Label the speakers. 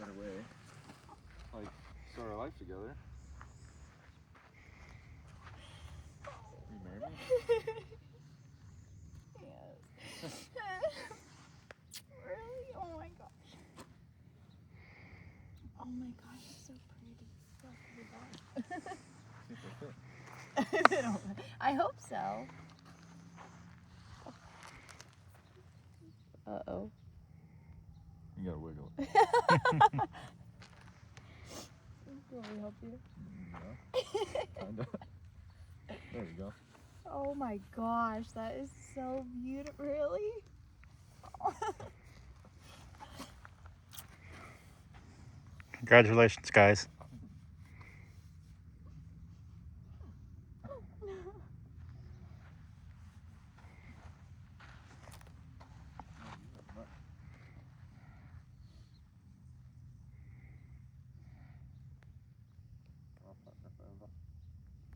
Speaker 1: right away. Like, start our life together. You marry me?
Speaker 2: Yes. Really? Oh my gosh. Oh my gosh, it's so pretty.
Speaker 1: See if they fit.
Speaker 2: I hope so. Uh-oh.
Speaker 1: You gotta wiggle it.
Speaker 2: Will we help you?
Speaker 1: Yeah. Kinda. There we go.
Speaker 2: Oh my gosh, that is so beautiful. Really?
Speaker 3: Congratulations, guys.